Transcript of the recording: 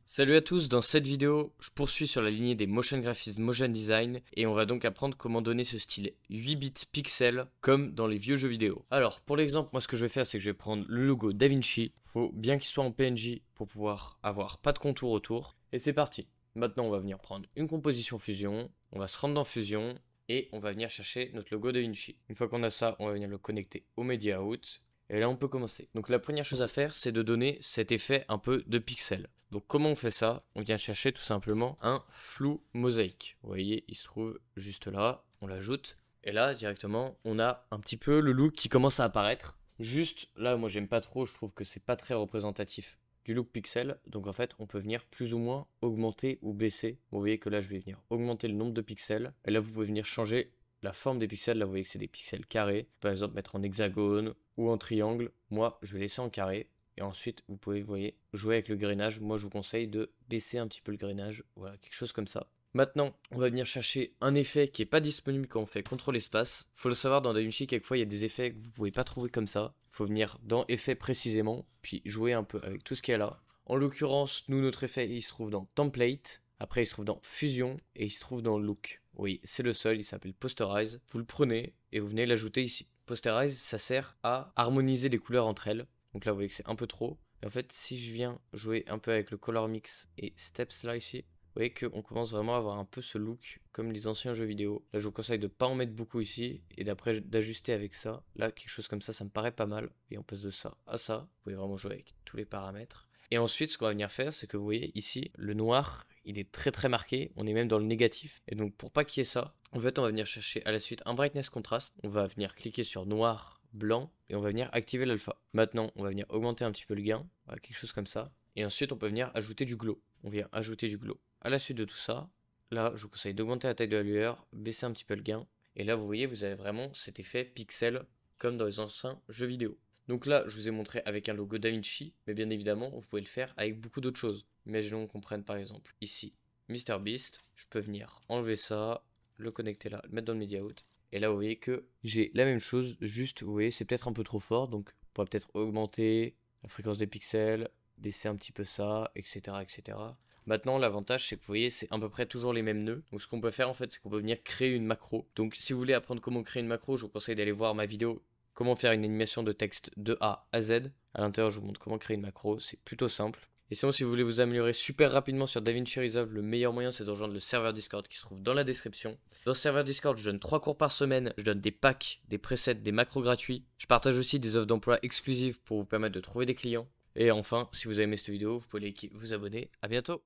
Salut à tous, dans cette vidéo, je poursuis sur la lignée des motion graphism, motion design, et on va donc apprendre comment donner ce style 8 bits pixel comme dans les vieux jeux vidéo. Alors, pour l'exemple, moi ce que je vais faire, c'est que je vais prendre le logo DaVinci. Faut bien qu'il soit en PNG pour pouvoir avoir pas de contour autour. Et c'est parti. Maintenant, on va venir prendre une composition Fusion, on va se rendre dans Fusion, et on va venir chercher notre logo DaVinci. Une fois qu'on a ça, on va venir le connecter au Media Out. Et là, on peut commencer. Donc la première chose à faire, c'est de donner cet effet un peu de pixel. Donc comment on fait ça? On vient chercher tout simplement un flou mosaïque. Vous voyez, il se trouve juste là, on l'ajoute. Et là, directement, on a un petit peu le look qui commence à apparaître. Juste là, moi j'aime pas trop, je trouve que c'est pas très représentatif du look pixel. Donc en fait, on peut venir plus ou moins augmenter ou baisser. Vous voyez que là, je vais venir augmenter le nombre de pixels. Et là, vous pouvez venir changer la forme des pixels. Là, vous voyez que c'est des pixels carrés. Par exemple, mettre en hexagone ou en triangle. Moi, je vais laisser en carré. Et ensuite, vous pouvez, vous voyez, jouer avec le grainage. Moi, je vous conseille de baisser un petit peu le grainage. Voilà, quelque chose comme ça. Maintenant, on va venir chercher un effet qui n'est pas disponible quand on fait contrôle espace. Faut le savoir, dans DaVinci, quelquefois, il y a des effets que vous pouvez pas trouver comme ça. Il faut venir dans effet précisément, puis jouer un peu avec tout ce qu'il y a là. En l'occurrence, nous, notre effet, il se trouve dans template. Après, il se trouve dans fusion et il se trouve dans look. Oui, c'est le seul, il s'appelle posterize. Vous le prenez et vous venez l'ajouter ici. Posterize, ça sert à harmoniser les couleurs entre elles. Donc là, vous voyez que c'est un peu trop. Et en fait, si je viens jouer un peu avec le color mix et steps là ici, vous voyez qu'on commence vraiment à avoir un peu ce look comme les anciens jeux vidéo. Là, je vous conseille de ne pas en mettre beaucoup ici et d'après d'ajuster avec ça. Là, quelque chose comme ça me paraît pas mal. Et on passe de ça à ça. Vous pouvez vraiment jouer avec tous les paramètres. Et ensuite, ce qu'on va venir faire, c'est que vous voyez ici, le noir, il est très très marqué. On est même dans le négatif. Et donc, pour pas qu'il y ait ça, en fait, on va venir chercher à la suite un brightness contrast. On va venir cliquer sur noir, blanc, et on va venir activer l'alpha. Maintenant, on va venir augmenter un petit peu le gain, voilà, quelque chose comme ça. Et ensuite, on peut venir ajouter du glow. On vient ajouter du glow. À la suite de tout ça, là, je vous conseille d'augmenter la taille de la lueur, baisser un petit peu le gain. Et là, vous voyez, vous avez vraiment cet effet pixel comme dans les anciens jeux vidéo. Donc là, je vous ai montré avec un logo DaVinci, mais bien évidemment, vous pouvez le faire avec beaucoup d'autres choses. Imaginons qu'on prenne par exemple ici MrBeast. Je peux venir enlever ça, le connecter là, le mettre dans le media out. Et là, vous voyez que j'ai la même chose, juste, vous voyez, c'est peut-être un peu trop fort, donc on pourrait peut-être augmenter la fréquence des pixels, baisser un petit peu ça, etc., etc. Maintenant, l'avantage, c'est que vous voyez, c'est à peu près toujours les mêmes nœuds. Donc, ce qu'on peut faire, en fait, c'est qu'on peut venir créer une macro. Donc, si vous voulez apprendre comment créer une macro, je vous conseille d'aller voir ma vidéo comment faire une animation de texte de A à Z. À l'intérieur, je vous montre comment créer une macro, c'est plutôt simple. Et sinon, si vous voulez vous améliorer super rapidement sur DaVinci Resolve, le meilleur moyen, c'est de rejoindre le serveur Discord qui se trouve dans la description. Dans ce serveur Discord, je donne 3 cours par semaine, je donne des packs, des presets, des macros gratuits. Je partage aussi des offres d'emploi exclusives pour vous permettre de trouver des clients. Et enfin, si vous avez aimé cette vidéo, vous pouvez vous abonner. À bientôt!